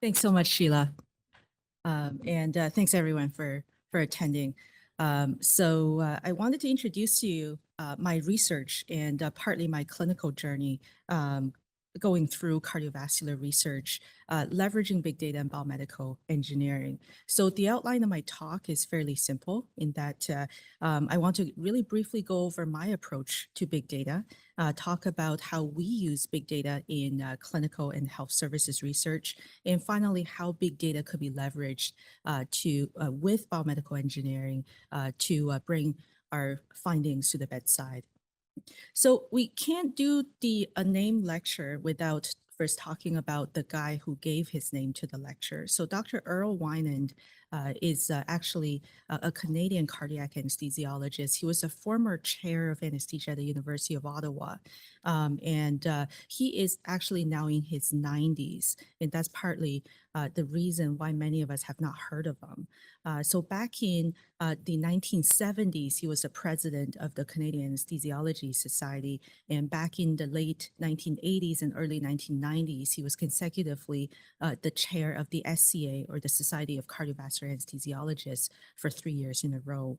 Thanks so much, Sheila. And thanks everyone for attending. I wanted to introduce to you my research and partly my clinical journey going through cardiovascular research, leveraging big data and biomedical engineering. So the outline of my talk is fairly simple in that I want to really briefly go over my approach to big data, talk about how we use big data in clinical and health services research, and finally, how big data could be leveraged with biomedical engineering to bring our findings to the bedside. So we can't do the name lecture without first talking about the guy who gave his name to the lecture. So Dr. Earl Winand is actually a Canadian cardiac anesthesiologist. He was a former chair of anesthesia at the University of Ottawa. And he is actually now in his 90s. And that's partly the reason why many of us have not heard of him. So back in the 1970s, he was the president of the Canadian Anesthesiology Society. And back in the late 1980s and early 1990s, he was consecutively the chair of the SCA, or the Society of Cardiovascular Anesthesiologists, for 3 years in a row.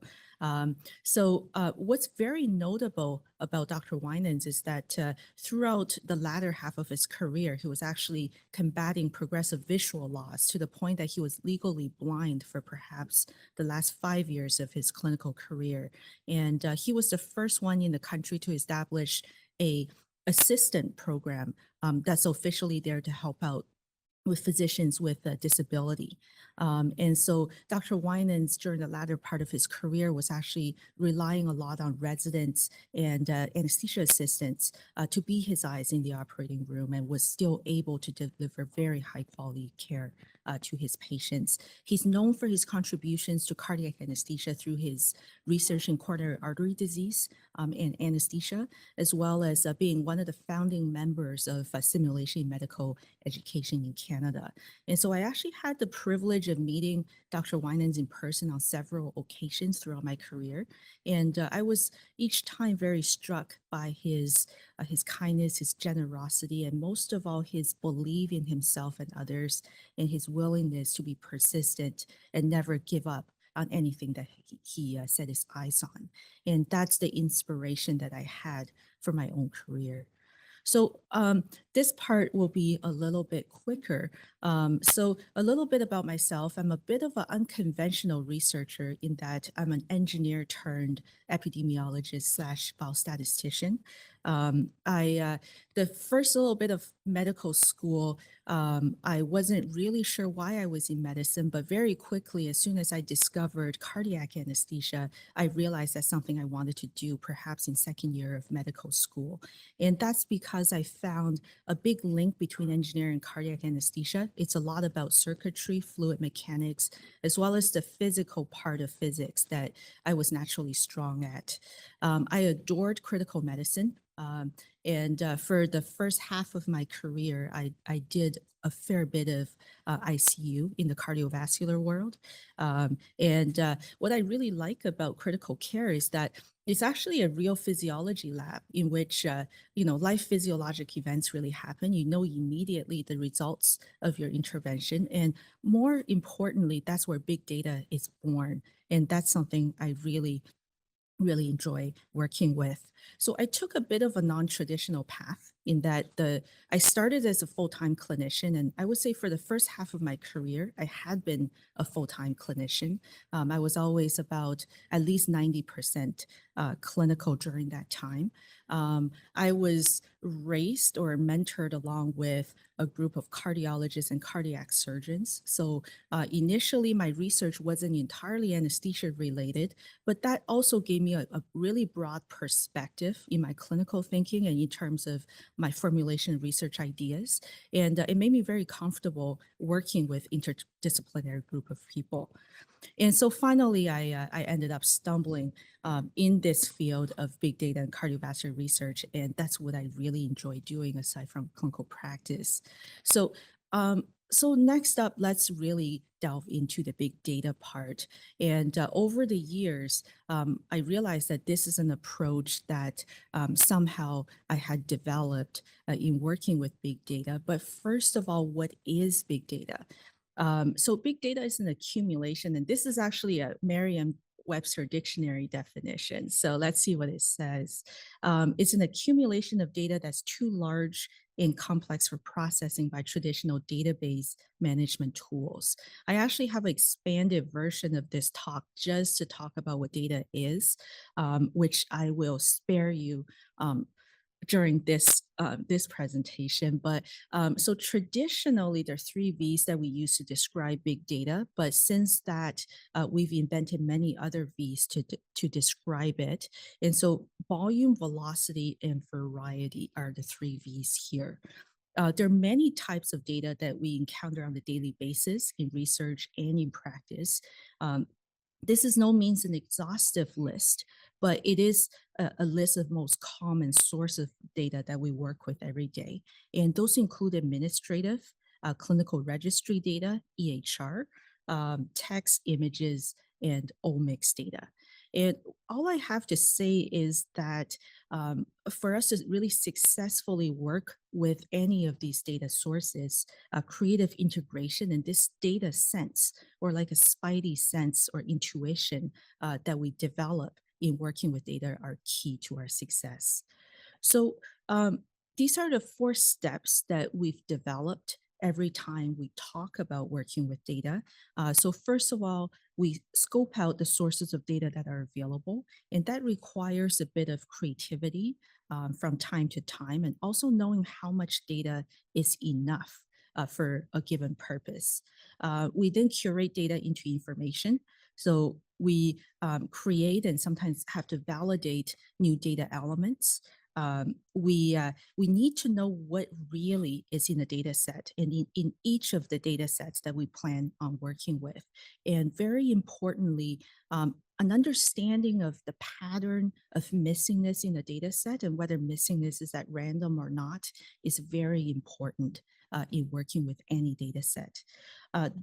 What's very notable about Dr. Winans is that throughout the latter half of his career, he was actually combating progressive visual loss to the point that he was legally blind for perhaps the last 5 years of his clinical career. And he was the first one in the country to establish a assistant program that's officially there to help out with physicians with a disability. And so Dr. Winans, during the latter part of his career, was actually relying a lot on residents and anesthesia assistants to be his eyes in the operating room, and was still able to deliver very high quality care to his patients. He's known for his contributions to cardiac anesthesia through his research in coronary artery disease and anesthesia, as well as being one of the founding members of simulation medical education in Canada. And so I actually had the privilege of meeting Dr. Winans in person on several occasions throughout my career. And I was each time very struck by his kindness, his generosity, and most of all, his belief in himself and others, and his willingness to be persistent and never give up on anything that he set his eyes on. And that's the inspiration that I had for my own career. So this part will be a little bit quicker. So a little bit about myself. I'm a bit of an unconventional researcher in that I'm an engineer turned epidemiologist slash biostatistician. The first little bit of medical school, I wasn't really sure why I was in medicine, but very quickly, as soon as I discovered cardiac anesthesia, I realized that's something I wanted to do, perhaps in second year of medical school. And that's because I found a big link between engineering and cardiac anesthesia. It's a lot about circuitry, fluid mechanics, as well as the physical part of physics that I was naturally strong at. I adored critical medicine. And for the first half of my career, I did a fair bit of ICU in the cardiovascular world. What I really like about critical care is that it's actually a real physiology lab in which, life physiologic events really happen. You know immediately the results of your intervention. And more importantly, that's where big data is born. And that's something I really enjoy working with. So I took a bit of a non-traditional path in that I started as a full-time clinician, and I would say for the first half of my career, I had been a full-time clinician. I was always about at least 90% clinical during that time. I was raised or mentored along with a group of cardiologists and cardiac surgeons. So initially, my research wasn't entirely anesthesia related, but that also gave me a really broad perspective in my clinical thinking and in terms of my formulation research ideas. And it made me very comfortable working with interdisciplinary group of people. And so finally, I ended up stumbling in this field of big data and cardiovascular research. And that's what I really enjoy doing aside from clinical practice. So So next up, let's really delve into the big data part. And over the years, I realized that this is an approach that somehow I had developed in working with big data. But first of all, what is big data? So big data is an accumulation, and this is actually a Merriam-Webster dictionary definition. So let's see what it says. It's an accumulation of data that's too large and complex for processing by traditional database management tools. I actually have an expanded version of this talk just to talk about what data is, which I will spare you um, during this presentation. But so traditionally, there are three V's that we use to describe big data. But since that, we've invented many other V's to describe it. And so volume, velocity, and variety are the three V's here. There are many types of data that we encounter on a daily basis in research and in practice. Um, this is no means an exhaustive list, but it is a list of most common sources of data that we work with every day. And those include administrative, clinical registry data, EHR, text, images, and omics data. And all I have to say is that for us to really successfully work with any of these data sources, creative integration and this data sense, or like a spidey sense or intuition that we develop in working with data, are key to our success. So these are the four steps that we've developed every time we talk about working with data. So first of all, we scope out the sources of data that are available, and that requires a bit of creativity from time to time, and also knowing how much data is enough for a given purpose. We then curate data into information. So we create and sometimes have to validate new data elements. We need to know what really is in the data set and in each of the data sets that we plan on working with. And very importantly, an understanding of the pattern of missingness in the data set and whether missingness is at random or not is very important in working with any data set.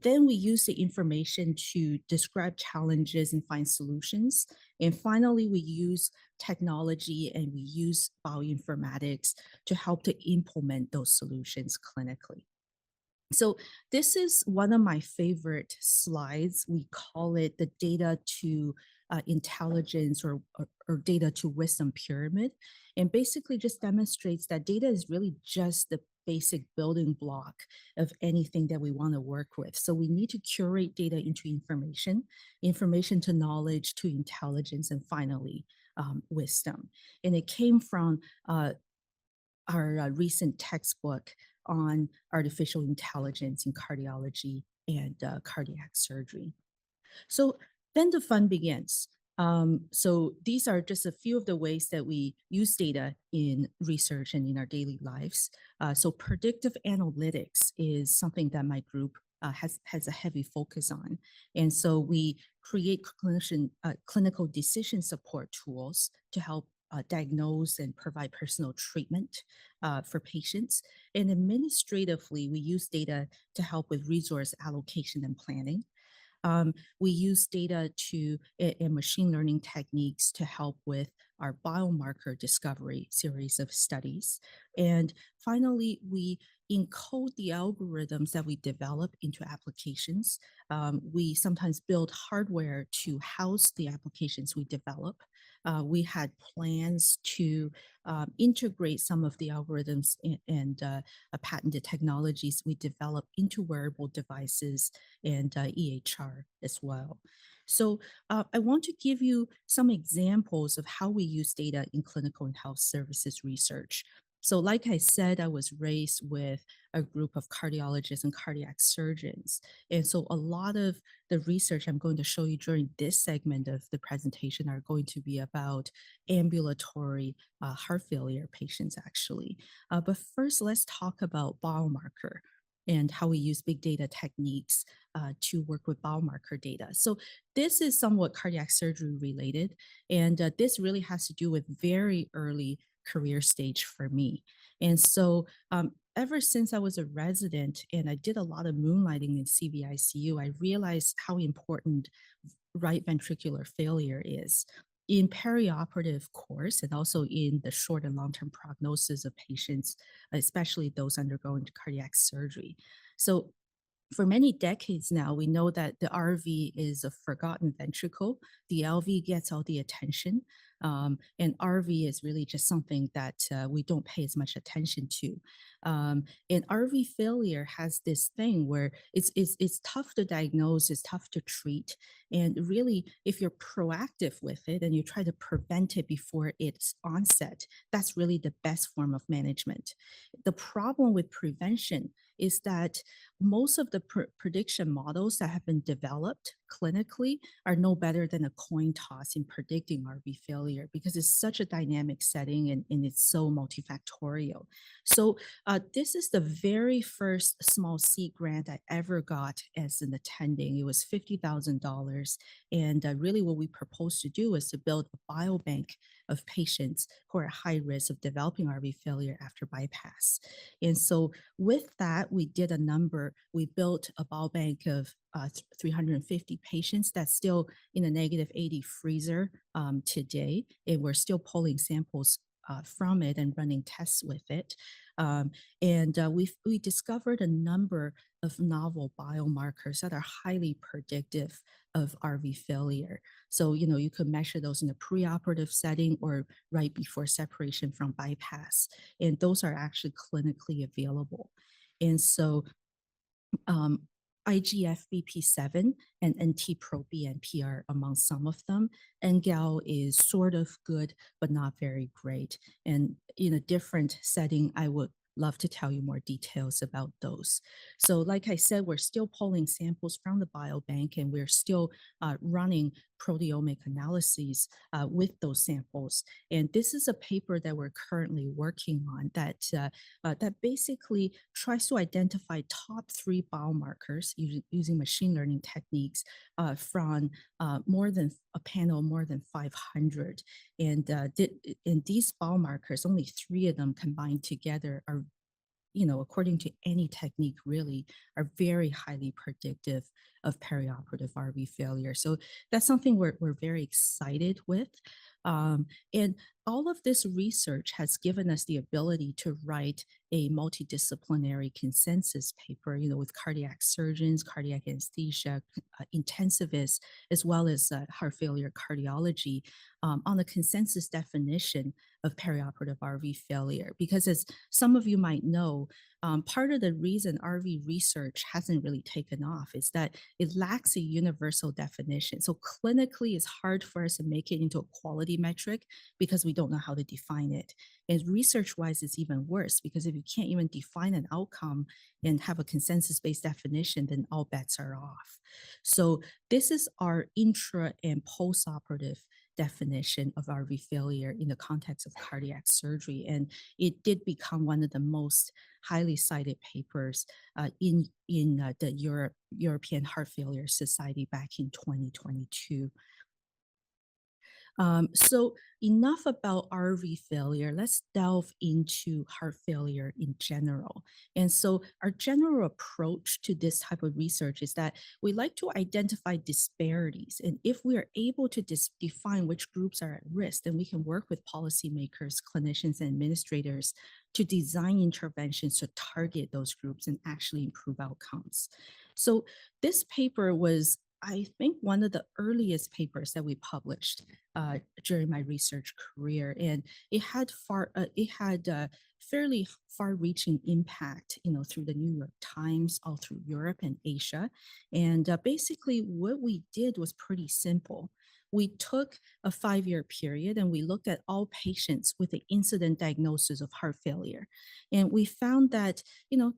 Then we use the information to describe challenges and find solutions. And finally, we use technology and we use bioinformatics to help to implement those solutions clinically. So this is one of my favorite slides. We call it the data to intelligence or data to wisdom pyramid. And basically just demonstrates that data is really just the basic building block of anything that we want to work with. So we need to curate data into information, information to knowledge, to intelligence, and finally, wisdom. And it came from our recent textbook on artificial intelligence in cardiology and cardiac surgery. So then the fun begins. So these are just a few of the ways that we use data in research and in our daily lives. So predictive analytics is something that my group has a heavy focus on. And so we create clinical decision support tools to help diagnose and provide personal treatment for patients. And administratively, we use data to help with resource allocation and planning. We use data and machine learning techniques to help with our biomarker discovery series of studies. And finally, we encode the algorithms that we develop into applications. We sometimes build hardware to house the applications we develop. We had plans to integrate some of the algorithms and patented technologies we develop into wearable devices and EHR as well. So I want to give you some examples of how we use data in clinical and health services research. So like I said, I was raised with a group of cardiologists and cardiac surgeons. And so a lot of the research I'm going to show you during this segment of the presentation are going to be about ambulatory heart failure patients actually. But first, let's talk about biomarker and how we use big data techniques to work with biomarker data. So this is somewhat cardiac surgery related, and this really has to do with very early career stage for me. And so ever since I was a resident and I did a lot of moonlighting in CVICU, I realized how important right ventricular failure is in perioperative course and also in the short and long-term prognosis of patients, especially those undergoing cardiac surgery. So for many decades now, we know that the RV is a forgotten ventricle. The LV gets all the attention, and RV is really just something that we don't pay as much attention to. And RV failure has this thing where it's tough to diagnose, it's tough to treat, and really, if you're proactive with it and you try to prevent it before its onset, that's really the best form of management. The problem with prevention is that most of the prediction models that have been developed clinically are no better than a coin toss in predicting RV failure because it's such a dynamic setting and it's so multifactorial. So, this is the very first small C grant I ever got as an attending. It was $50,000. And really, what we proposed to do is to build a biobank of patients who are at high risk of developing RV failure after bypass. And so with that, we did a number. We built a biobank of 350 patients that's still in a -80 freezer today, and we're still pulling samples from it and running tests with it. Um, and we discovered a number of novel biomarkers that are highly predictive of RV failure. So, you could measure those in a preoperative setting or right before separation from bypass. And those are actually clinically available. And so um, IGF-BP7 and NT-proBNP are among some of them. NGAL is sort of good, but not very great. And in a different setting, I would love to tell you more details about those. So like I said, we're still pulling samples from the biobank and we're still running proteomic analyses with those samples. And this is a paper that we're currently working on that basically tries to identify top three biomarkers using machine learning techniques from more than a panel more than 500. And, and these biomarkers, only three of them combined together are according to any technique really, are very highly predictive of perioperative RV failure. So that's something we're very excited with. And all of this research has given us the ability to write a multidisciplinary consensus paper, with cardiac surgeons, cardiac anesthesia, intensivists, as well as heart failure cardiology on a consensus definition of perioperative RV failure. Because as some of you might know, part of the reason RV research hasn't really taken off is that it lacks a universal definition. So clinically, it's hard for us to make it into a quality metric because we don't know how to define it. And research-wise, it's even worse because if you can't even define an outcome and have a consensus-based definition, then all bets are off. So this is our intra and post-operative definition of RV failure in the context of cardiac surgery. And it did become one of the most highly cited papers in the European Heart Failure Society back in 2022. So enough about RV failure. Let's delve into heart failure in general. And so our general approach to this type of research is that we like to identify disparities. And if we are able to define which groups are at risk, then we can work with policymakers, clinicians, and administrators to design interventions to target those groups and actually improve outcomes. So this paper was, I think, one of the earliest papers that we published during my research career, and it had fairly far-reaching impact, through the New York Times, all through Europe and Asia. And basically, what we did was pretty simple. We took a 5-year period and we looked at all patients with the incident diagnosis of heart failure. And we found that,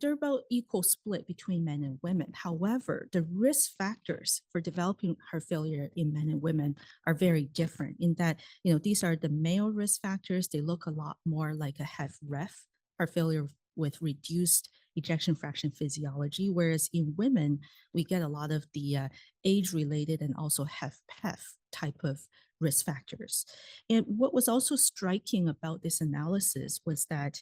they're about equal split between men and women. However, the risk factors for developing heart failure in men and women are very different in that, these are the male risk factors. They look a lot more like a HFrEF, heart failure with reduced ejection fraction physiology, whereas in women, we get a lot of the age-related and also HFpEF type of risk factors. And what was also striking about this analysis was that,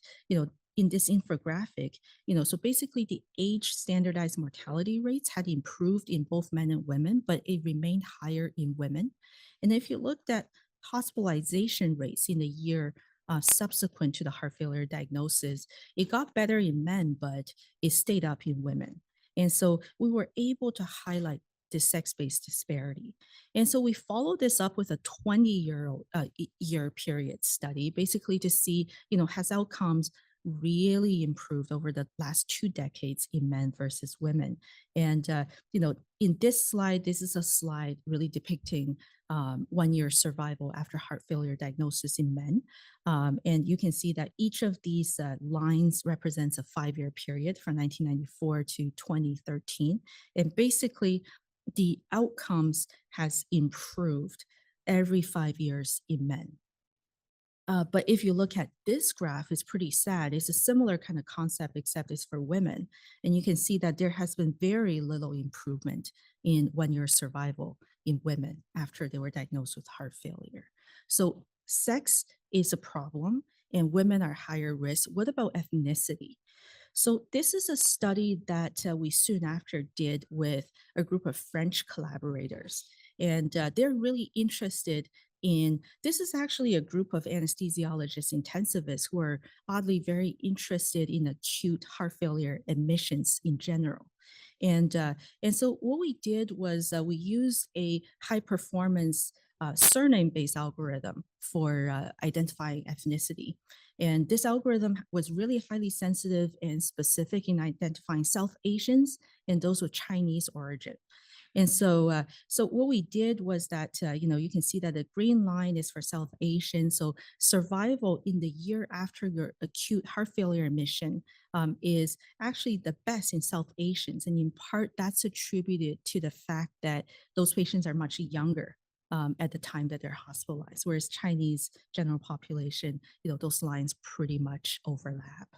in this infographic, so basically the age standardized mortality rates had improved in both men and women, but it remained higher in women. And if you looked at hospitalization rates in the year subsequent to the heart failure diagnosis, it got better in men, but it stayed up in women. And so we were able to highlight this sex-based disparity. And so we followed this up with a 20-year period study, basically to see, has outcomes really improved over the last 2 decades in men versus women. And, in this slide, this is a slide really depicting 1 year survival after heart failure diagnosis in men. And you can see that each of these lines represents a 5-year period from 1994 to 2013. And basically, the outcomes has improved every 5 years in men. But if you look at this graph, it's pretty sad. It's a similar kind of concept, except it's for women. And you can see that there has been very little improvement in 1 year survival in women after they were diagnosed with heart failure. So sex is a problem, and women are higher risk. What about ethnicity? So this is a study that we soon after did with a group of French collaborators. And they're really interested in this is actually a group of anesthesiologists intensivists who are oddly very interested in acute heart failure admissions in general. And so what we did was we used a high performance surname based algorithm for identifying ethnicity. And this algorithm was really highly sensitive and specific in identifying South Asians and those with Chinese origin. And so what we did was that you can see that the green line is for South Asian. So survival in the year after your acute heart failure admission is actually the best in South Asians, and in part that's attributed to the fact that those patients are much younger. At the time that they're hospitalized, whereas Chinese general population, those lines pretty much overlap.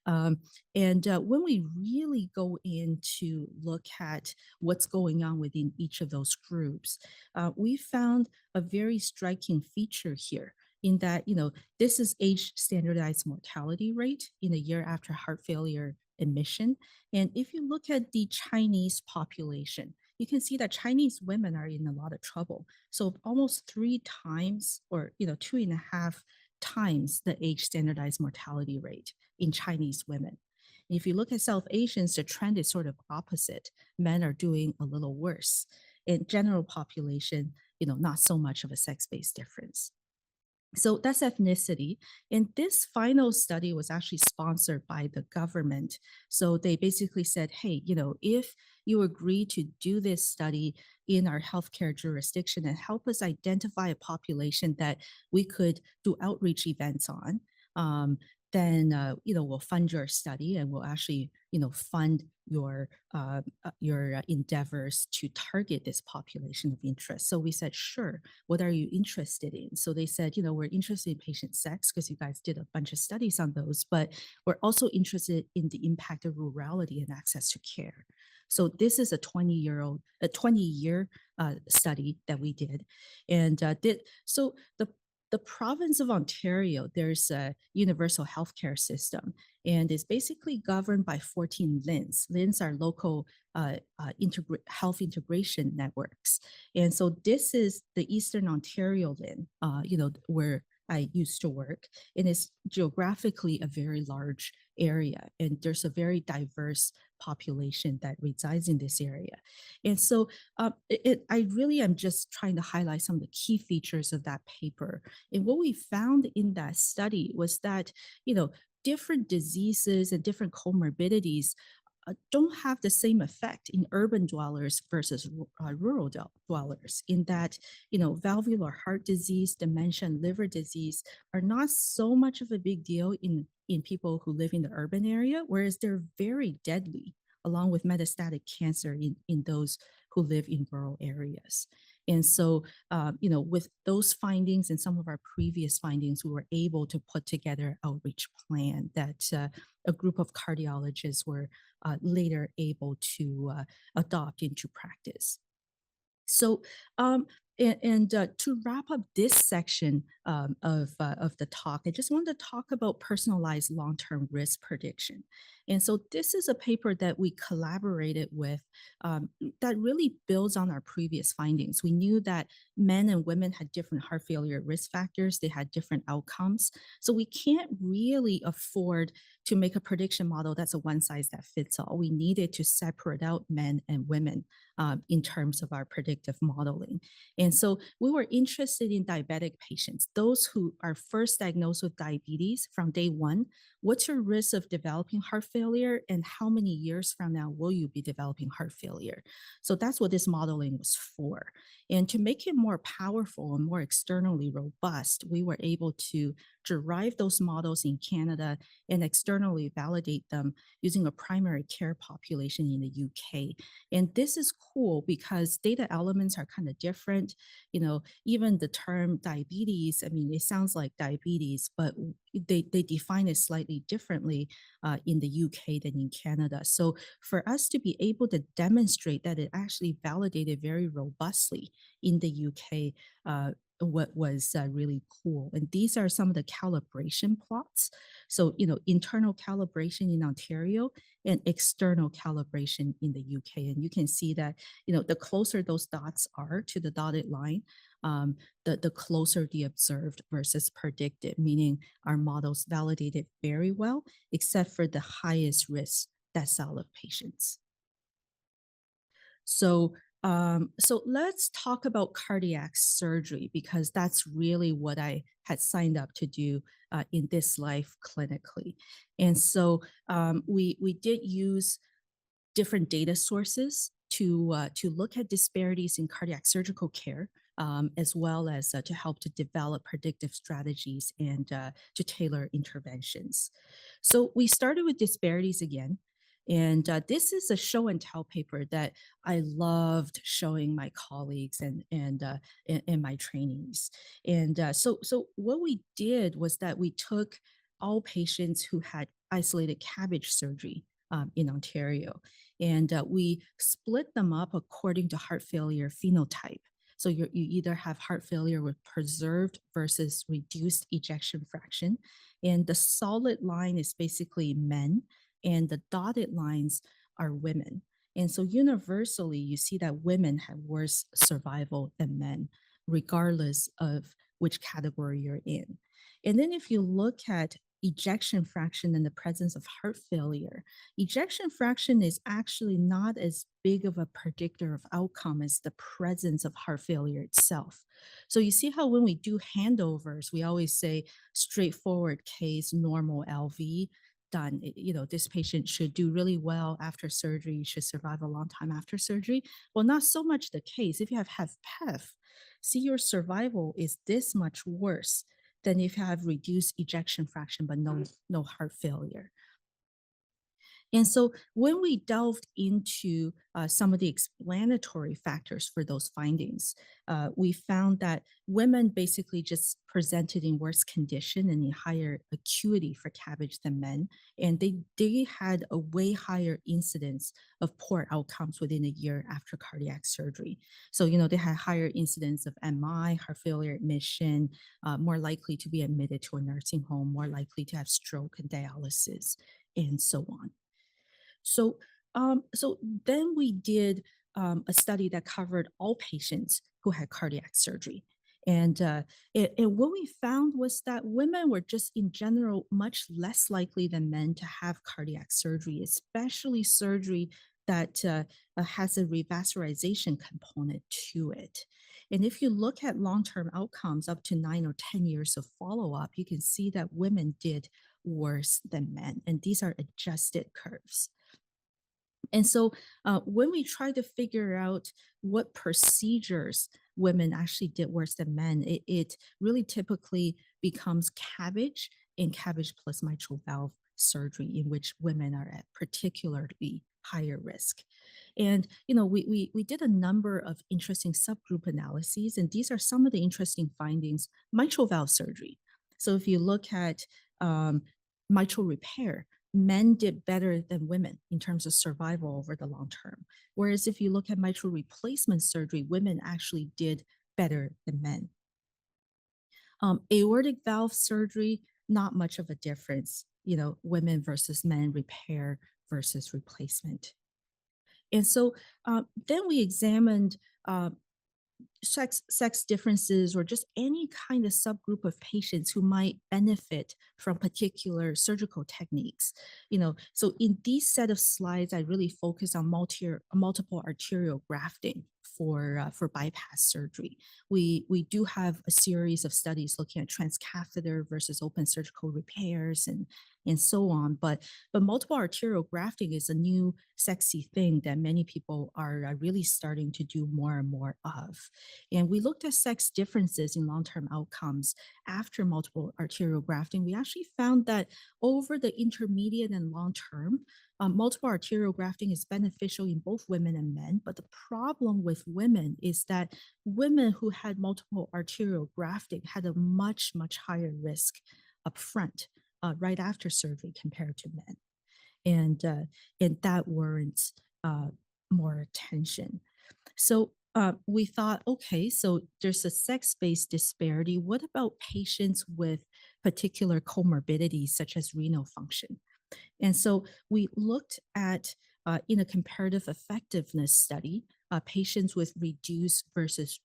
Um, and when we really go in to look at what's going on within each of those groups, we found a very striking feature here in that, this is age standardized mortality rate in a year after heart failure admission. And if you look at the Chinese population, you can see that Chinese women are in a lot of trouble. So almost 3 times or, 2.5 times the age standardized mortality rate in Chinese women. If you look at South Asians, the trend is sort of opposite. Men are doing a little worse. In general population, not so much of a sex-based difference. So that's ethnicity. And this final study was actually sponsored by the government. So they basically said, hey, if you agree to do this study in our healthcare jurisdiction and help us identify a population that we could do outreach events on, um, then we'll fund your study and we'll actually fund your endeavors to target this population of interest. So we said, sure, what are you interested in? So they said, we're interested in patient sex because you guys did a bunch of studies on those, but we're also interested in the impact of rurality and access to care. So this is a 20-year study that we did. And the province of Ontario, there's a universal healthcare system, and it's basically governed by 14 LINs. LINs are local health integration networks. And so this is the Eastern Ontario LIN, where I used to work, and it's geographically a very large area, and there's a very diverse population that resides in this area. And so I really am just trying to highlight some of the key features of that paper. And what we found in that study was that, different diseases and different comorbidities don't have the same effect in urban dwellers versus rural dwellers, in that valvular heart disease, dementia, and liver disease are not so much of a big deal in people who live in the urban area, whereas they're very deadly along with metastatic cancer in those who live in rural areas. And so, with those findings and some of our previous findings, we were able to put together an outreach plan that a group of cardiologists were later able to adopt into practice. So And to wrap up this section of the talk, I just wanted to talk about personalized long-term risk prediction. And so this is a paper that we collaborated with that really builds on our previous findings. We knew that men and women had different heart failure risk factors; they had different outcomes. So we can't really afford to make a prediction model that's a one size that fits all. We needed to separate out men and women in terms of our predictive modeling. And so we were interested in diabetic patients, those who are first diagnosed with diabetes from day one. What's your risk of developing heart failure, and how many years from now will you be developing heart failure? So that's what this modeling was for. And to make it more powerful and more externally robust, we were able to derive those models in Canada and externally validate them using a primary care population in the UK. And this is cool because data elements are kind of different. Even the term diabetes, I mean, it sounds like diabetes, but they define it slightly differently in the UK than in Canada. So for us to be able to demonstrate that it actually validated very robustly in the UK, what was really cool. And these are some of the calibration plots. So, internal calibration in Ontario and external calibration in the UK. And you can see that, the closer those dots are to the dotted line, the closer the observed versus predicted, meaning our models validated very well, except for the highest risk decile of patients. So let's talk about cardiac surgery because that's really what I had signed up to do in this life clinically. And so we did use different data sources to look at disparities in cardiac surgical care, as well as to help to develop predictive strategies and to tailor interventions. So we started with disparities again. And this is a show and tell paper that I loved showing my colleagues and my trainees. And so what we did was that we took all patients who had isolated CABG surgery in Ontario, and we split them up according to heart failure phenotype. So you either have heart failure with preserved versus reduced ejection fraction. And the solid line is basically men, and the dotted lines are women. And so universally, you see that women have worse survival than men, regardless of which category you're in. And then if you look at ejection fraction in the presence of heart failure, ejection fraction is actually not as big of a predictor of outcome as the presence of heart failure itself. So you see how when we do handovers, we always say straightforward case, normal LV, done. This patient should do really well after surgery, should survive a long time after surgery. Well, not so much the case. If you have HFpEF, see your survival is this much worse than if you have reduced ejection fraction but no heart failure. And so when we delved into some of the explanatory factors for those findings, we found that women basically just presented in worse condition and in higher acuity for CABG than men. And they had a way higher incidence of poor outcomes within a year after cardiac surgery. So, they had higher incidence of MI, heart failure admission, more likely to be admitted to a nursing home, more likely to have stroke and dialysis, and so on. So then we did a study that covered all patients who had cardiac surgery. And what we found was that women were just in general much less likely than men to have cardiac surgery, especially surgery that has a revascularization component to it. And if you look at long term outcomes up to 9 or 10 years of follow up, you can see that women did worse than men. And these are adjusted curves. And so when we try to figure out what procedures women actually did worse than men, it really typically becomes CABG and CABG plus mitral valve surgery, in which women are at particularly higher risk. And we did a number of interesting subgroup analyses, and these are some of the interesting findings. Mitral valve surgery. So if you look at mitral repair, men did better than women in terms of survival over the long term. Whereas if you look at mitral replacement surgery, women actually did better than men. Aortic valve surgery, not much of a difference, women versus men, repair versus replacement. And so then we examined uh, sex differences or just any kind of subgroup of patients who might benefit from particular surgical techniques. So in these set of slides, I really focus on multiple arterial grafting for bypass surgery. We do have a series of studies looking at transcatheter versus open surgical repairs and so on, but multiple arterial grafting is a new sexy thing that many people are really starting to do more and more of. And we looked at sex differences in long-term outcomes after multiple arterial grafting. We actually found that over the intermediate and long term, multiple arterial grafting is beneficial in both women and men. But the problem with women is that women who had multiple arterial grafting had a much, much higher risk up front, right after surgery compared to men. And that warrants more attention. So we thought, okay, so there's a sex-based disparity. What about patients with particular comorbidities such as renal function? And so we looked at, in a comparative effectiveness study, patients with reduced versus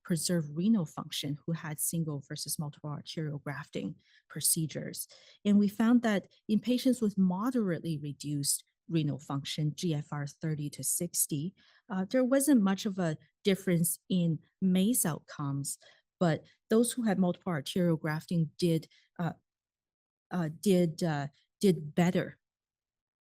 preserved renal function who had single versus multiple arterial grafting procedures. And we found that in patients with moderately reduced renal function, GFR 30 to 60, there wasn't much of a difference in MACE outcomes, but those who had multiple arterial grafting uh, uh, did uh, did better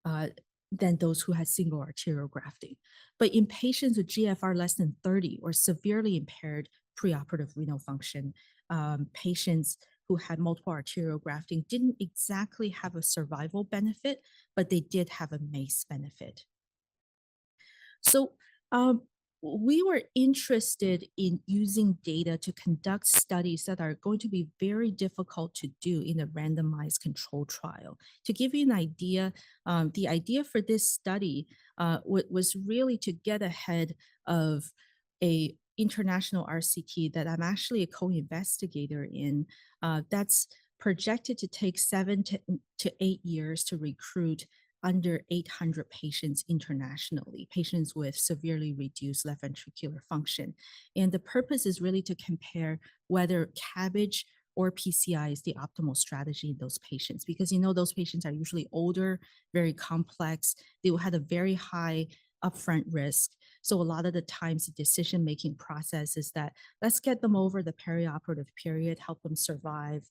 uh, than those who had single arterial grafting. But in patients with GFR less than 30 or severely impaired preoperative renal function, patients who had multiple arterial grafting didn't exactly have a survival benefit, but they did have a MACE benefit. So we were interested in using data to conduct studies that are going to be very difficult to do in a randomized control trial. To give you an idea, the idea for this study was really to get ahead of a international RCT that I'm actually a co-investigator in. That's projected to take 7 to 8 years to recruit under 800 patients internationally, patients with severely reduced left ventricular function. And the purpose is really to compare whether CABG or PCI is the optimal strategy in those patients, because those patients are usually older, very complex. They will have a very high upfront risk. So a lot of the times the decision-making process is that let's get them over the perioperative period, help them survive.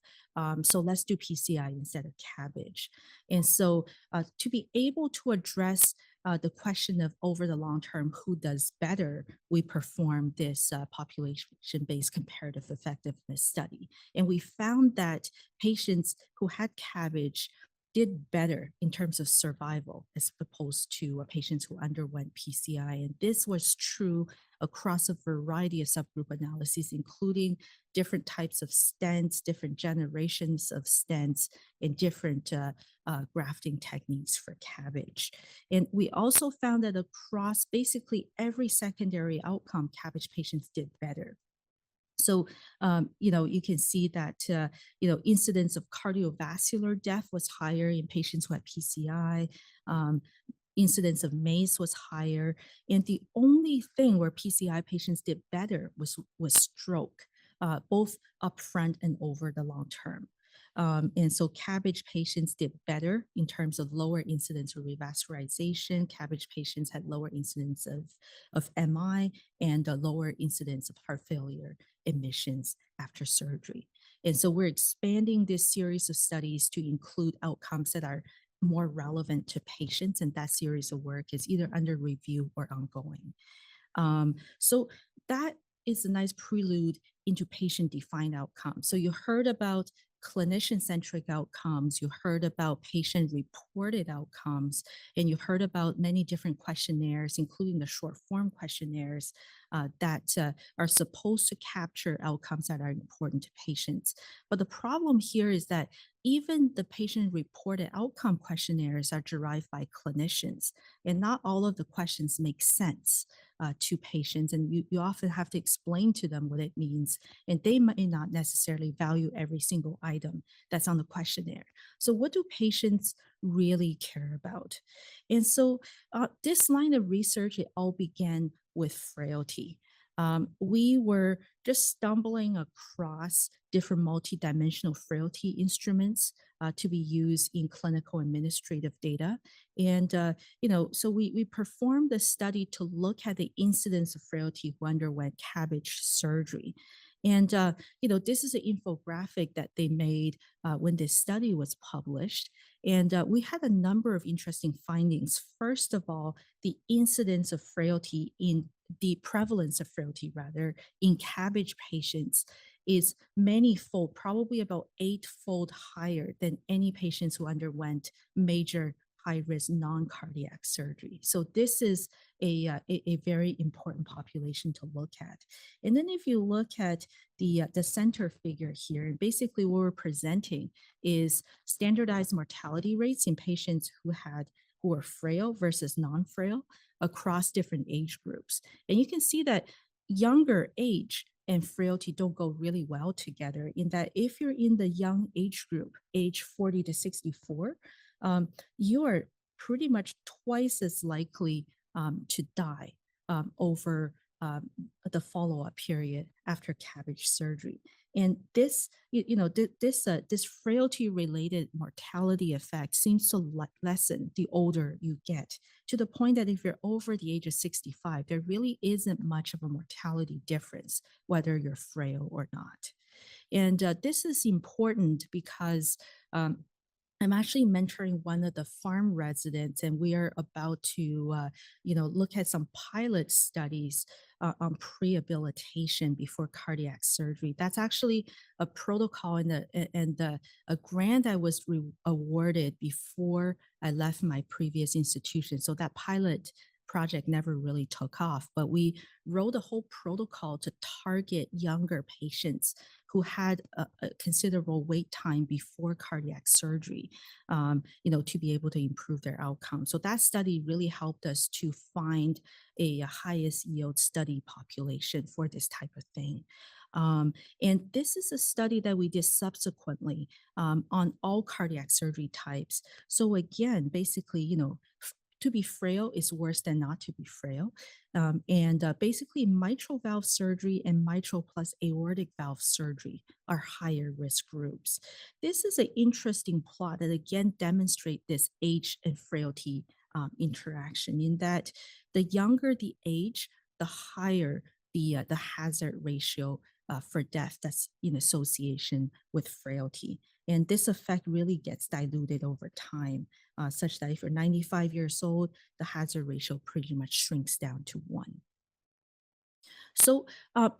So let's do PCI instead of CABG. And so to be able to address the question of over the long term, who does better, we performed this population-based comparative effectiveness study. And we found that patients who had CABG did better in terms of survival as opposed to patients who underwent PCI. And this was true across a variety of subgroup analyses, including different types of stents, different generations of stents, and different grafting techniques for CABG. And we also found that across basically every secondary outcome, CABG patients did better. So, you can see that, incidence of cardiovascular death was higher in patients who had PCI. Um, Incidence of MACE was higher. And the only thing where PCI patients did better was stroke, both upfront and over the long term. And so CABG patients did better in terms of lower incidence of revascularization. CABG patients had lower incidence of MI and a lower incidence of heart failure admissions after surgery. And so we're expanding this series of studies to include outcomes that are more relevant to patients, and that series of work is either under review or ongoing. So that is a nice prelude into patient-defined outcomes. So you heard about clinician-centric outcomes, you heard about patient-reported outcomes, and you heard about many different questionnaires, including the short-form questionnaires that are supposed to capture outcomes that are important to patients. But the problem here is that even the patient reported outcome questionnaires are derived by clinicians, and not all of the questions make sense to patients. And you often have to explain to them what it means, and they may not necessarily value every single item that's on the questionnaire. So, what do patients really care about? And so, this line of research, it all began with frailty. We were just stumbling across different multidimensional frailty instruments to be used in clinical administrative data. And, so we performed a study to look at the incidence of frailty who underwent cabbage surgery. And, this is an infographic that they made when this study was published. And we had a number of interesting findings. First of all, the incidence of frailty in the prevalence of frailty rather in cabbage patients is many-fold, probably about eightfold higher than any patients who underwent major high-risk non-cardiac surgery. So this is a very important population to look at. And then if you look at the center figure here, and basically what we're presenting is standardized mortality rates in patients who are frail versus non-frail across different age groups. And you can see that younger age and frailty don't go really well together, in that if you're in the young age group, age 40 to 64, you are pretty much twice as likely to die over the follow-up period after cabbage surgery. And this frailty-related mortality effect seems to lessen the older you get, to the point that if you're over the age of 65, there really isn't much of a mortality difference whether you're frail or not. And this is important because I'm actually mentoring one of the farm residents, and we are about to, look at some pilot studies on prehabilitation before cardiac surgery. That's actually a protocol and a grant I was awarded before I left my previous institution. So that pilot project never really took off, but we wrote a whole protocol to target younger patients who had a considerable wait time before cardiac surgery, to be able to improve their outcome. So that study really helped us to find a highest yield study population for this type of thing. And this is a study that we did subsequently on all cardiac surgery types. So again, basically, to be frail is worse than not to be frail. And basically, mitral valve surgery and mitral plus aortic valve surgery are higher risk groups. This is an interesting plot that again demonstrate this age and frailty interaction, in that the younger the age, the higher the hazard ratio for death that's in association with frailty. And this effect really gets diluted over time, such that if you're 95 years old, the hazard ratio pretty much shrinks down to 1. So,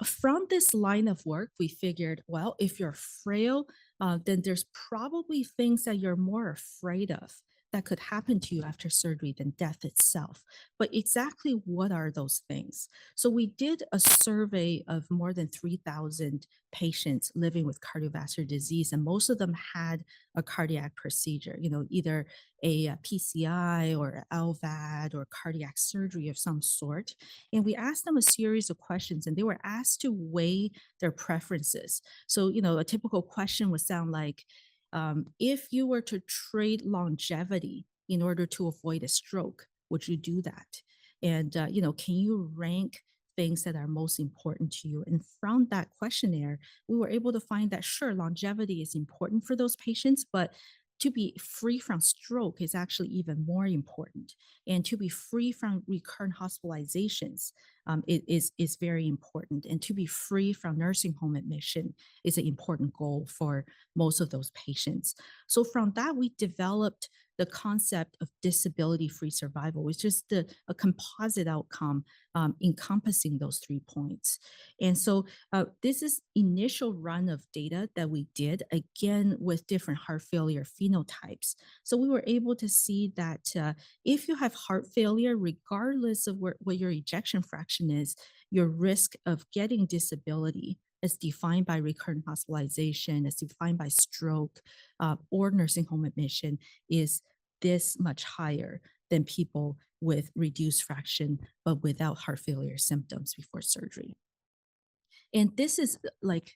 from this line of work, we figured, well, if you're frail, then there's probably things that you're more afraid of that could happen to you after surgery than death itself. But exactly what are those things? So, we did a survey of more than 3,000 patients living with cardiovascular disease, and most of them had a cardiac procedure, either a PCI or LVAD or cardiac surgery of some sort. And we asked them a series of questions, and they were asked to weigh their preferences. So, a typical question would sound like, if you were to trade longevity in order to avoid a stroke, would you do that? And, can you rank things that are most important to you? And from that questionnaire, we were able to find that, sure, longevity is important for those patients, but to be free from stroke is actually even more important. And to be free from recurrent hospitalizations is very important. And to be free from nursing home admission is an important goal for most of those patients. So from that, we developed the concept of disability-free survival, which is a composite outcome encompassing those 3 points. And so this is initial run of data that we did, again, with different heart failure phenotypes. So we were able to see that if you have heart failure, regardless of what your ejection fraction is, your risk of getting disability as defined by recurrent hospitalization, as defined by stroke, or nursing home admission, is this much higher than people with reduced fraction but without heart failure symptoms before surgery. And this is like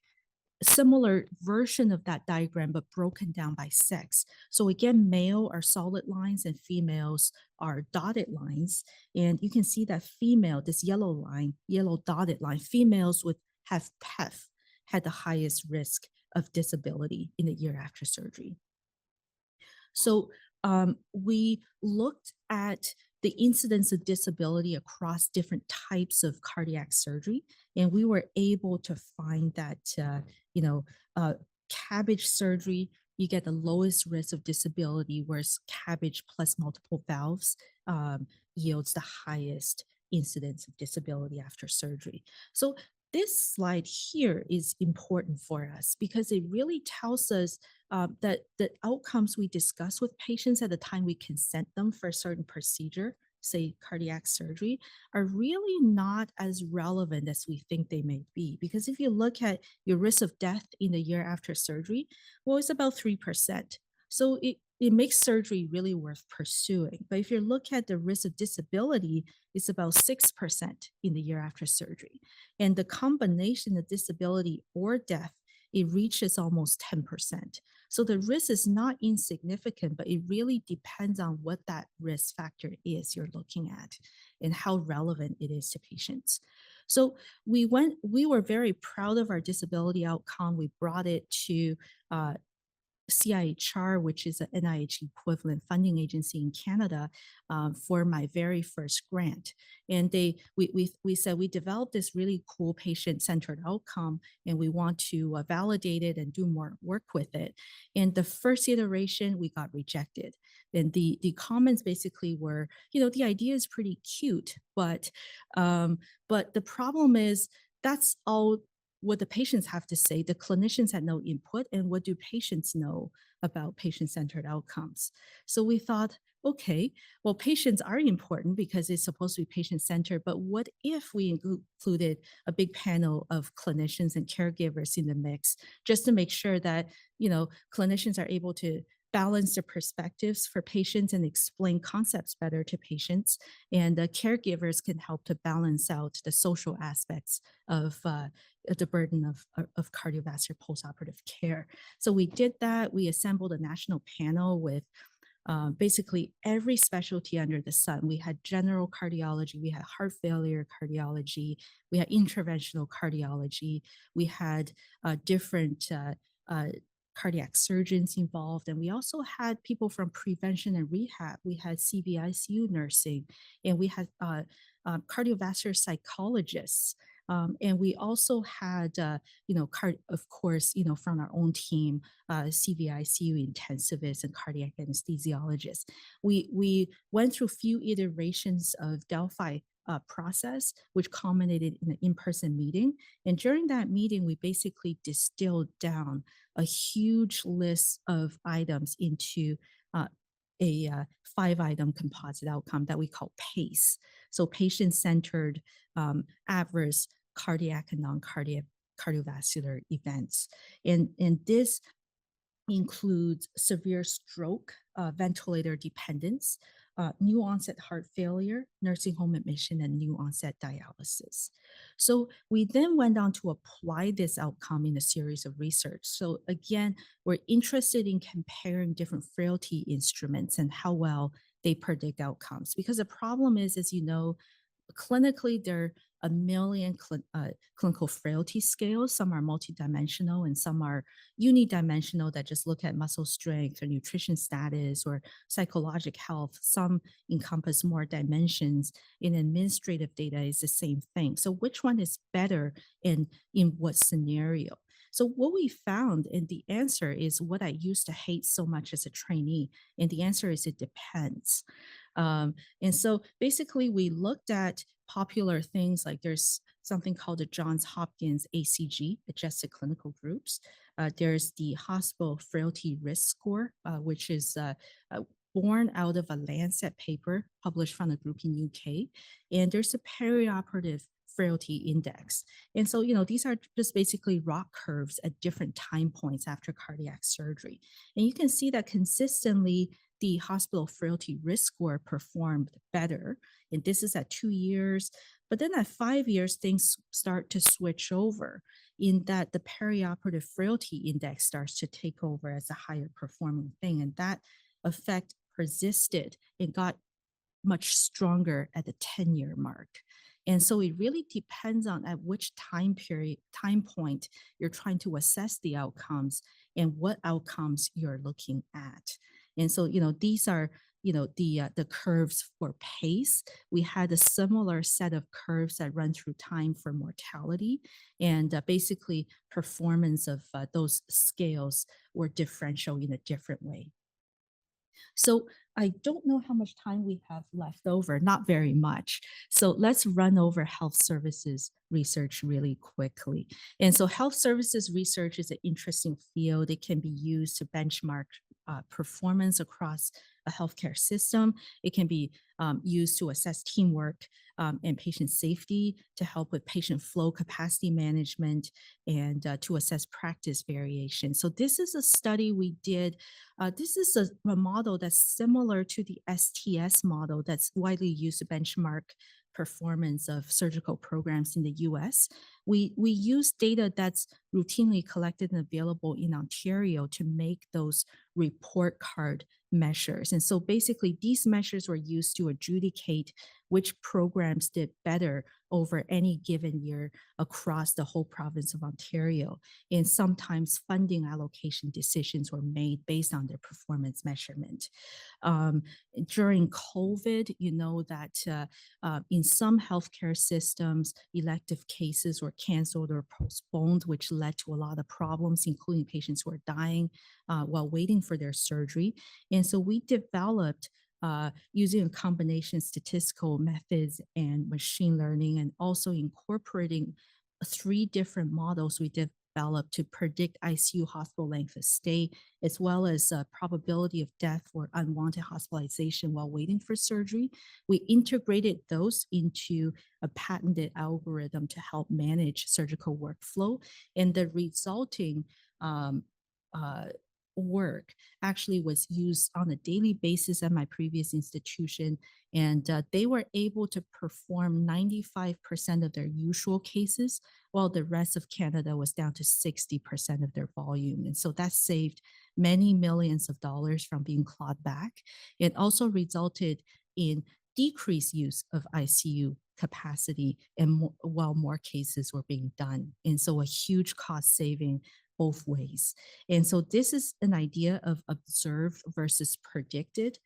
similar version of that diagram, but broken down by sex. So again, male are solid lines and females are dotted lines. And you can see that female, this yellow line, yellow dotted line, females with have PEF had the highest risk of disability in the year after surgery. So we looked at the incidence of disability across different types of cardiac surgery, and we were able to find that you know cabbage surgery, you get the lowest risk of disability, whereas cabbage plus multiple valves yields the highest incidence of disability after surgery. So this slide here is important for us because it really tells us that the outcomes we discuss with patients at the time we consent them for a certain procedure, say cardiac surgery, are really not as relevant as we think they may be. Because if you look at your risk of death in the year after surgery, well, it's about 3%. So it makes surgery really worth pursuing. But if you look at the risk of disability, it's about 6% in the year after surgery. And the combination of disability or death, it reaches almost 10%. So the risk is not insignificant, but it really depends on what that risk factor is you're looking at and how relevant it is to patients. So we were very proud of our disability outcome. We brought it to CIHR, which is an NIH equivalent funding agency in Canada, for my very first grant. And we said we developed this really cool patient-centered outcome, and we want to validate it and do more work with it. And the first iteration, we got rejected. And the comments basically were, the idea is pretty cute, but the problem is that's all what the patients have to say. The clinicians had no input, and what do patients know about patient-centered outcomes? So we thought, okay, well, patients are important because it's supposed to be patient-centered, but what if we included a big panel of clinicians and caregivers in the mix just to make sure that, clinicians are able to balance their perspectives for patients and explain concepts better to patients, and the caregivers can help to balance out the social aspects of the burden of cardiovascular postoperative care. So we did that. We assembled a national panel with basically every specialty under the sun. We had general cardiology, we had heart failure cardiology, we had interventional cardiology, we had different cardiac surgeons involved, and we also had people from prevention and rehab. We had CVICU nursing, and we had cardiovascular psychologists. And we also had, of course, from our own team, CVICU intensivists and cardiac anesthesiologists. We went through few iterations of Delphi process, which culminated in an in-person meeting. And during that meeting, we basically distilled down a huge list of items into a 5-item composite outcome that we call PACE. So patient-centered adverse cardiac and non-cardiac cardiovascular events. And this includes severe stroke, ventilator dependence, new onset heart failure, nursing home admission, and new onset dialysis. So we then went on to apply this outcome in a series of research. So again, we're interested in comparing different frailty instruments and how well they predict outcomes. Because the problem is, as you know, clinically, there are a million clinical frailty scales. Some are multidimensional and some are unidimensional that just look at muscle strength or nutrition status or psychologic health. Some encompass more dimensions. In administrative data, is the same thing. So which one is better in what scenario? So what we found, and the answer is what I used to hate so much as a trainee, and the answer is it depends. And so basically we looked at popular things like there's something called the Johns Hopkins ACG, Adjusted Clinical Groups. There's the Hospital Frailty Risk Score, which is born out of a Lancet paper published from a group in UK. And there's a perioperative frailty index. And so, these are just basically rock curves at different time points after cardiac surgery. And you can see that consistently the hospital frailty risk score performed better. And this is at 2 years. But then at 5 years, things start to switch over in that the perioperative frailty index starts to take over as a higher performing thing. And that effect persisted and got much stronger at the 10-year mark. And so it really depends on at which time point you're trying to assess the outcomes and what outcomes you're looking at. And so, these are, the curves for PACE. We had a similar set of curves that run through time for mortality. And basically, performance of those scales were differential in a different way. So I don't know how much time we have left over, not very much. So let's run over health services research really quickly. And so health services research is an interesting field. It can be used to benchmark performance across a healthcare system. It can be used to assess teamwork and patient safety, to help with patient flow capacity management, and to assess practice variation. So this is a study we did. This is a model that's similar to the STS model that's widely used to benchmark performance of surgical programs in the US. We use data that's routinely collected and available in Ontario to make those report card measures. And so basically, these measures were used to adjudicate which programs did better over any given year across the whole province of Ontario. And sometimes funding allocation decisions were made based on their performance measurement. Um, During COVID, you know that in some healthcare systems, elective cases were canceled or postponed, which led to a lot of problems, including patients who are dying while waiting for their surgery. And so we developed using a combination of statistical methods and machine learning, and also incorporating three different models we developed to predict ICU hospital length of stay, as well as probability of death or unwanted hospitalization while waiting for surgery. We integrated those into a patented algorithm to help manage surgical workflow, and the resulting um, uh, work actually was used on a daily basis at my previous institution. And they were able to perform 95% of their usual cases, while the rest of Canada was down to 60% of their volume. And so that saved many millions of dollars from being clawed back. It also resulted in decreased use of ICU capacity, and while more cases were being done. And so a huge cost saving both ways. And so this is an idea of observed versus predicted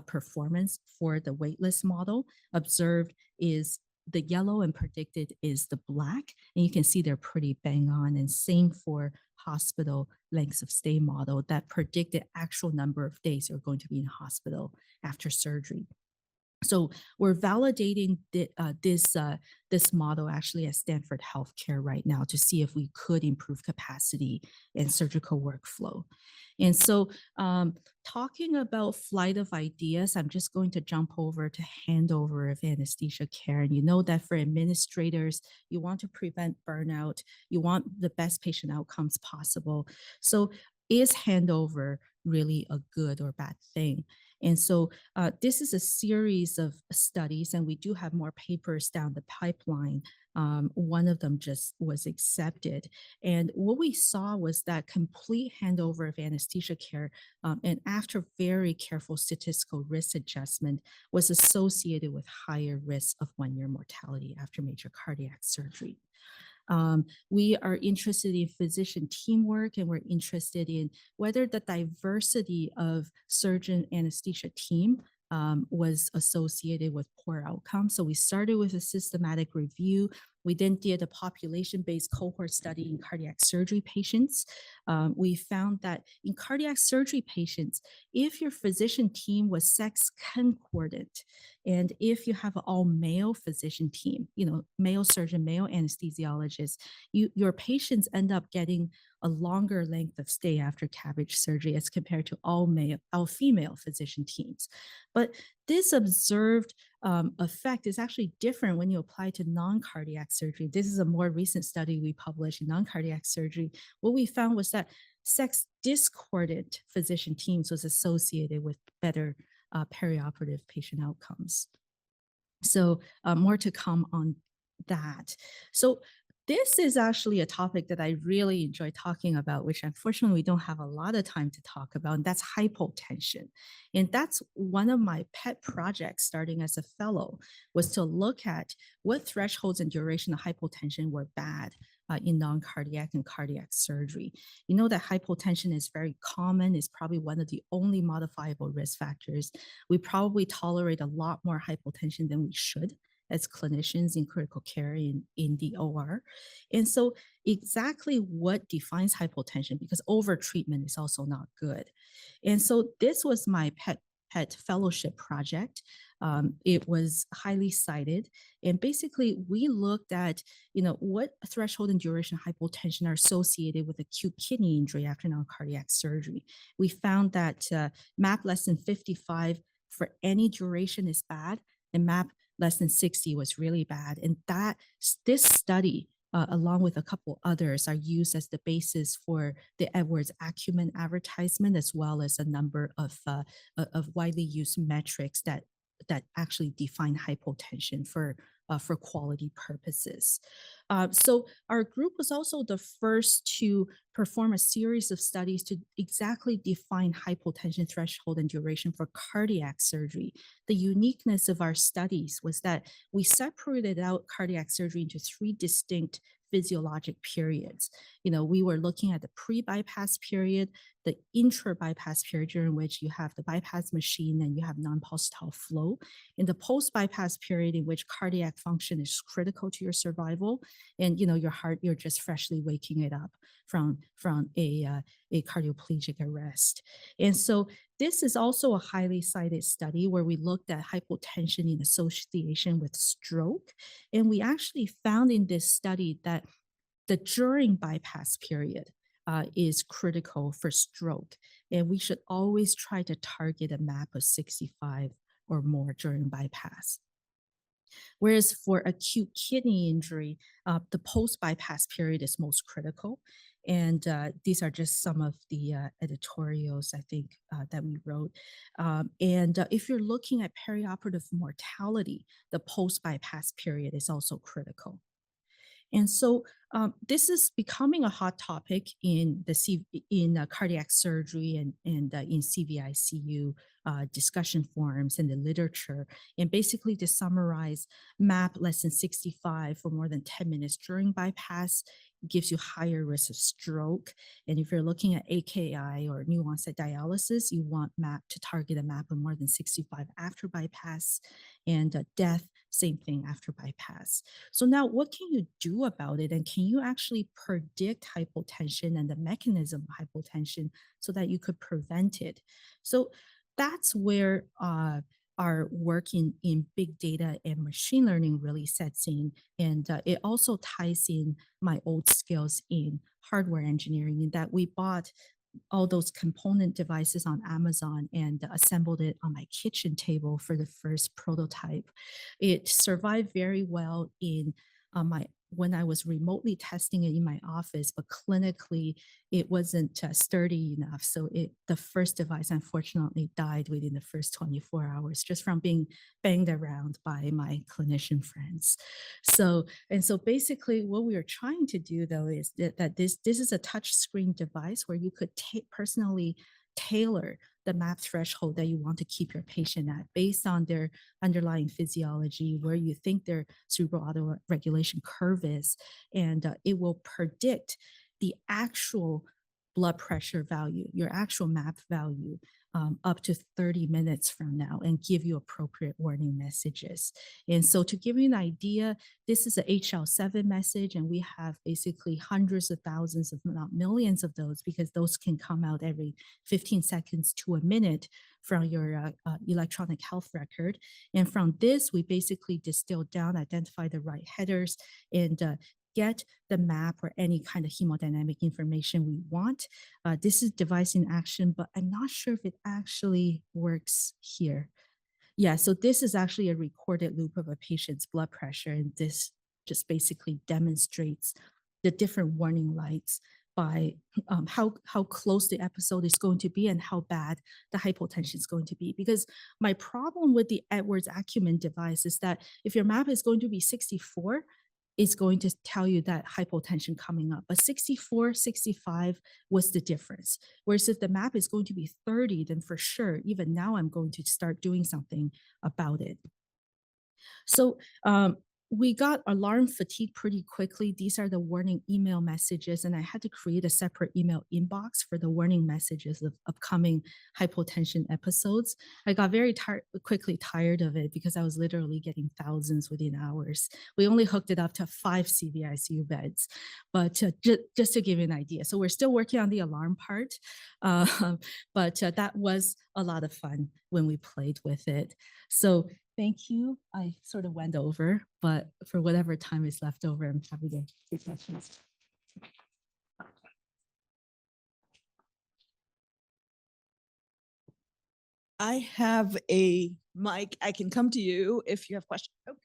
performance for the waitlist model. Observed is the yellow and predicted is the black. And you can see they're pretty bang on. And same for hospital lengths of stay model that predicted actual number of days you're going to be in hospital after surgery. So we're validating this model actually at Stanford Healthcare right now to see if we could improve capacity and surgical workflow. And so, talking about flight of ideas, I'm just going to jump over to handover of anesthesia care. And you know that for administrators, you want to prevent burnout, you want the best patient outcomes possible. So, is handover really a good or bad thing? And so this is a series of studies, and we do have more papers down the pipeline. One of them just was accepted. And what we saw was that complete handover of anesthesia care, and after very careful statistical risk adjustment, was associated with higher risk of 1 year mortality after major cardiac surgery. We are interested in physician teamwork, and we're interested in whether the diversity of surgeon anesthesia team was associated with poor outcomes. So we started with a systematic review. We then did a population-based cohort study in cardiac surgery patients. We found that in cardiac surgery patients, if your physician team was sex concordant, and if you have an all-male physician team, male surgeon, male anesthesiologist, your patients end up getting a longer length of stay after CABG surgery as compared to all female physician teams. But this observed effect is actually different when you apply to non-cardiac surgery. This is a more recent study we published in non-cardiac surgery. What we found was that sex discordant physician teams was associated with better perioperative patient outcomes. So more to come on that. So this is actually a topic that I really enjoy talking about, which unfortunately we don't have a lot of time to talk about, and that's hypotension. And that's one of my pet projects starting as a fellow, was to look at what thresholds and duration of hypotension were bad in non-cardiac and cardiac surgery. You know that hypotension is very common, is probably one of the only modifiable risk factors. We probably tolerate a lot more hypotension than we should as clinicians in critical care in the OR. And so exactly what defines hypotension, because overtreatment is also not good. And so this was my pet fellowship project. It was highly cited. And basically we looked at, what threshold and duration of hypotension are associated with acute kidney injury after non-cardiac surgery. We found that MAP less than 55 for any duration is bad, and MAP less than 60 was really bad. And this study, along with a couple others, are used as the basis for the Edwards Acumen advertisement, as well as a number of widely used metrics that actually define hypotension for quality purposes. So our group was also the first to perform a series of studies to exactly define hypotension threshold and duration for cardiac surgery. The uniqueness of our studies was that we separated out cardiac surgery into three distinct physiologic periods. We were looking at the pre-bypass period, the intra-bypass period, during which you have the bypass machine and you have non-pulsatile flow, in the post-bypass period, in which cardiac function is critical to your survival, and your heart, you're just freshly waking it up from a cardioplegic arrest. And so this is also a highly cited study where we looked at hypotension in association with stroke. And we actually found in this study that the during bypass period is critical for stroke. And we should always try to target a MAP of 65 or more during bypass. Whereas for acute kidney injury, the post bypass period is most critical. And these are just some of the editorials, I think, that we wrote. And if you're looking at perioperative mortality, the post bypass period is also critical. And so this is becoming a hot topic in cardiac surgery and in CVICU discussion forums and the literature. And basically, to summarize, MAP less than 65 for more than 10 minutes during bypass gives you higher risk of stroke. And if you're looking at AKI or new onset dialysis, you want MAP to target a MAP of more than 65 after bypass, and death, same thing after bypass. So now what can you do about it? And can you actually predict hypotension and the mechanism of hypotension so that you could prevent it? So that's where our work in big data and machine learning really sets in. And it also ties in my old skills in hardware engineering, in that we bought all those component devices on Amazon and assembled it on my kitchen table for the first prototype. It survived very well in my when I was remotely testing it in my office, but clinically it wasn't sturdy enough. So the first device unfortunately died within the first 24 hours, just from being banged around by my clinician friends. So basically what we are trying to do though is that this is a touch screen device where you could personally tailor the MAP threshold that you want to keep your patient at based on their underlying physiology, where you think their cerebral autoregulation curve is, and it will predict the actual blood pressure value, your actual MAP value, up to 30 minutes from now, and give you appropriate warning messages. And so to give you an idea, this is a HL7 message, and we have basically hundreds of thousands, if not millions of those, because those can come out every 15 seconds to a minute from your electronic health record. And from this, we basically distill down, identify the right headers, and get the map or any kind of hemodynamic information we want. This is device in action, but I'm not sure if it actually works here. Yeah, so this is actually a recorded loop of a patient's blood pressure, and this just basically demonstrates the different warning lights by how close the episode is going to be and how bad the hypotension is going to be. Because my problem with the Edwards Acumen device is that if your map is going to be 64, it's going to tell you that hypotension coming up. But 64, 65 was the difference. Whereas if the map is going to be 30, then for sure, even now I'm going to start doing something about it. So we got alarm fatigue pretty quickly. These are the warning email messages, and I had to create a separate email inbox for the warning messages of upcoming hypotension episodes. I got very quickly tired of it because I was literally getting thousands within hours. We only hooked it up to 5 CVICU beds, but just to give you an idea. So we're still working on the alarm part, but that was a lot of fun when we played with it. So thank you. I sort of went over, but for whatever time is left over, I'm happy to take questions. I have a mic. I can come to you if you have questions. Okay.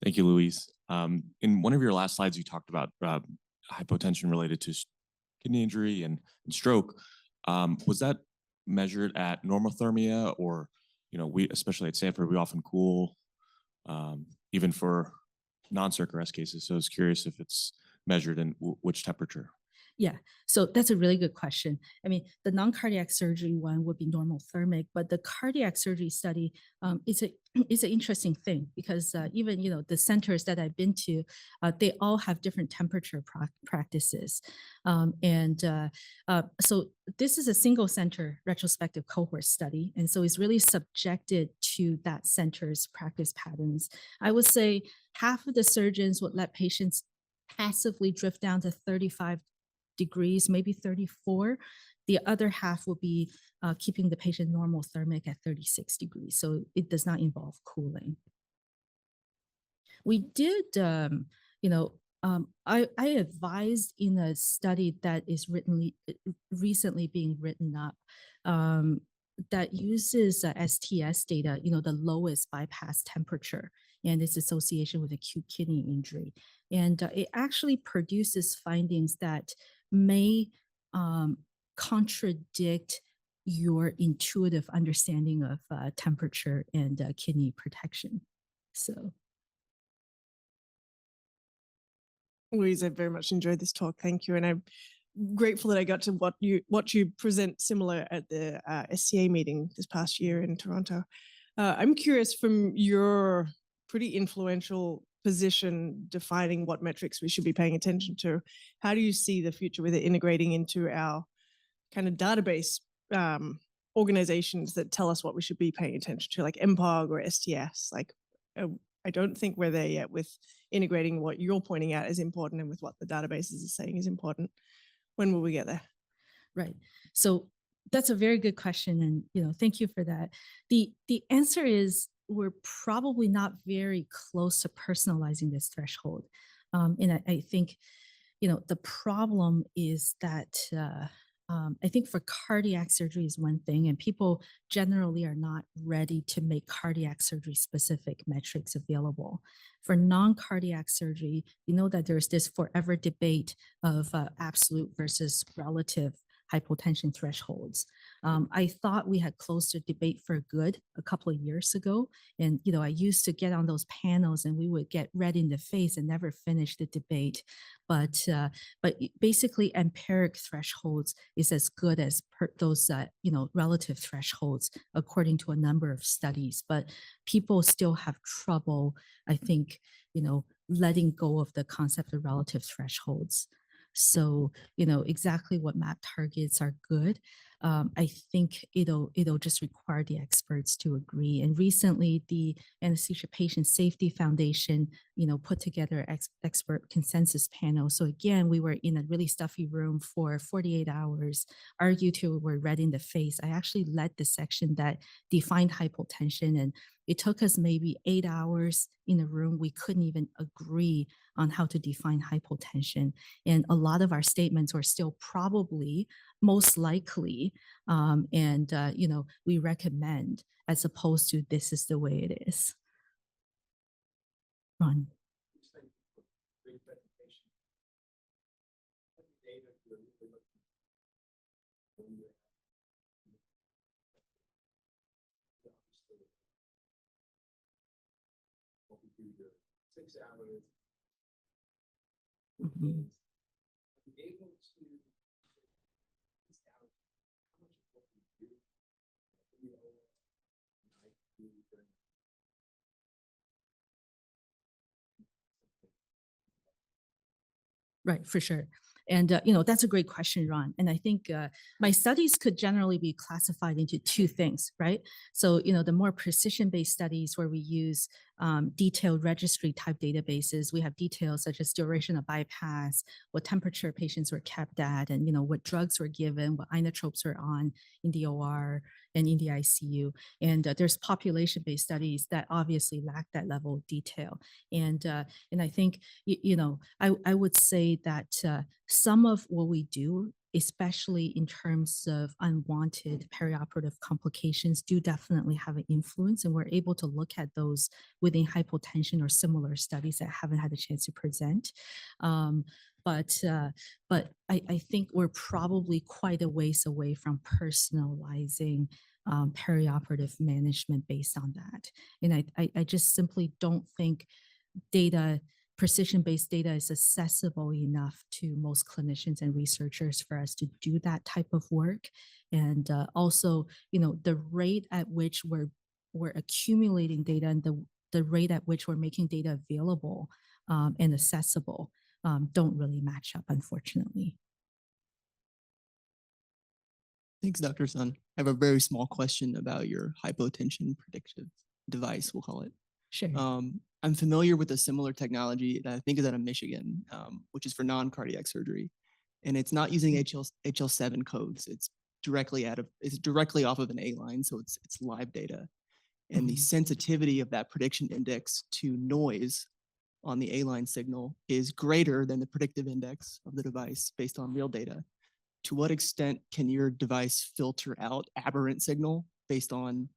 Thank you, Louise. In one of your last slides, you talked about hypotension related to kidney injury and stroke. Was that measured at normothermia, or, we, especially at Stanford, we often cool even for non-circ arrest cases. So I was curious if it's measured in which temperature. Yeah, so that's a really good question. I mean, the non-cardiac surgery one would be normothermic, but the cardiac surgery study is an interesting thing because even the centers that I've been to, they all have different temperature practices, so this is a single center retrospective cohort study, and so it's really subjected to that center's practice patterns. I would say half of the surgeons would let patients passively drift down to 35 degrees, maybe 34. The other half will be keeping the patient normothermic at 36 degrees. So it does not involve cooling. We did, I advised in a study that is recently being written up that uses STS data, the lowest bypass temperature and its association with acute kidney injury. And it actually produces findings that may contradict your intuitive understanding of temperature and kidney protection. So. Louise, I very much enjoyed this talk. Thank you. And I'm grateful that I got to watch you present similar at the STA meeting this past year in Toronto. I'm curious, from your pretty influential position defining what metrics we should be paying attention to, how do you see the future with it integrating into our kind of database organizations that tell us what we should be paying attention to, like MPOG or STS? Like, I don't think we're there yet with integrating what you're pointing out is important and with what the databases are saying is important. When will we get there? Right. So that's a very good question, and thank you for that. The answer is we're probably not very close to personalizing this threshold, and I think the problem is that I think for cardiac surgery is one thing, and people generally are not ready to make cardiac surgery specific metrics available. For non-cardiac surgery, that there's this forever debate of absolute versus relative hypotension thresholds. I thought we had closed the debate for good a couple of years ago. And, I used to get on those panels and we would get red in the face and never finish the debate. But basically empiric thresholds is as good as those, relative thresholds according to a number of studies. But people still have trouble, I think, letting go of the concept of relative thresholds. So, exactly what map targets are good. I think it'll just require the experts to agree. And recently, the Anesthesia Patient Safety Foundation, put together expert consensus panel. So again, we were in a really stuffy room for 48 hours, argued till we were red in the face. I actually led the section that defined hypotension and It took us maybe 8 hours in a room. We couldn't even agree on how to define hypotension. And a lot of our statements were still probably, most likely, we recommend, as opposed to this is the way it is. Ron. Mhm. Right, for sure. And, that's a great question, Ron. And I think my studies could generally be classified into two things, right? So, the more precision-based studies where we use detailed registry type databases, we have details such as duration of bypass, what temperature patients were kept at, and, what drugs were given, what inotropes were on in the OR and in the ICU. And there's population-based studies that obviously lack that level of detail. And I think I would say that some of what we do, especially in terms of unwanted perioperative complications, do definitely have an influence, and we're able to look at those within hypotension or similar studies that haven't had a chance to present. But I think we're probably quite a ways away from personalizing perioperative management based on that. And I just simply don't think precision-based data is accessible enough to most clinicians and researchers for us to do that type of work. And also, the rate at which we're accumulating data and the rate at which we're making data available and accessible don't really match up, unfortunately. Thanks, Dr. Sun. I have a very small question about your hypotension predictive device, we'll call it. Sure. I'm familiar with a similar technology that I think is out of Michigan, which is for non-cardiac surgery. And it's not using HL7 codes. It's directly off of an A line, so it's live data. And the sensitivity of that prediction index to noise on the A line signal is greater than the predictive index of the device based on real data. To what extent can your device filter out aberrant signal based on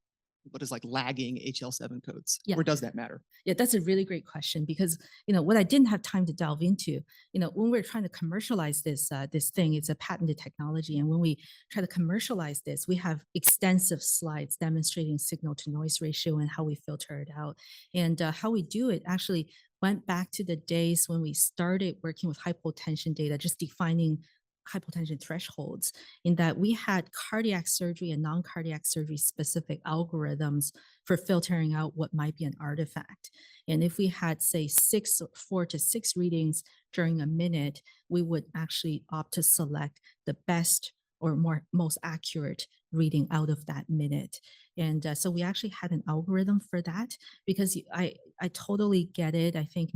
what is like lagging HL7 codes? Yeah. Or does that matter? Yeah, that's a really great question because what I didn't have time to delve into, when we're trying to commercialize this thing, it's a patented technology, and when we try to commercialize this, we have extensive slides demonstrating signal to noise ratio and how we filter it out, and how we do it actually went back to the days when we started working with hypotension data, just defining hypotension thresholds, in that we had cardiac surgery and non-cardiac surgery specific algorithms for filtering out what might be an artifact. And if we had, say, 4 to 6 readings during a minute, we would actually opt to select the best or most accurate reading out of that minute. And so we actually had an algorithm for that, because I totally get it. I think,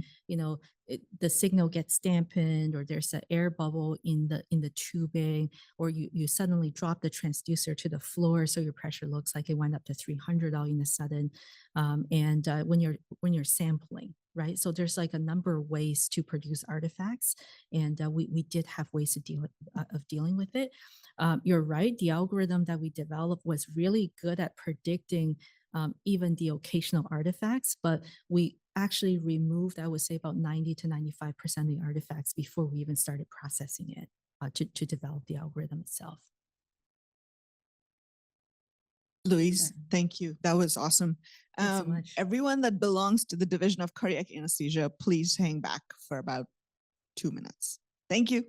the signal gets dampened, or there's an air bubble in the tubing, or you suddenly drop the transducer to the floor, so your pressure looks like it went up to 300 all in a sudden. And when you're sampling, right? So there's like a number of ways to produce artifacts, and we did have ways of dealing with it. You're right. The algorithm that we developed was really good at predicting even the occasional artifacts, but we actually removed, I would say, about 90 to 95% of the artifacts before we even started processing it to develop the algorithm itself. Louise, Sure. thank you. That was awesome. Thanks so much. Everyone that belongs to the Division of Cardiac Anesthesia, please hang back for about 2 minutes. Thank you.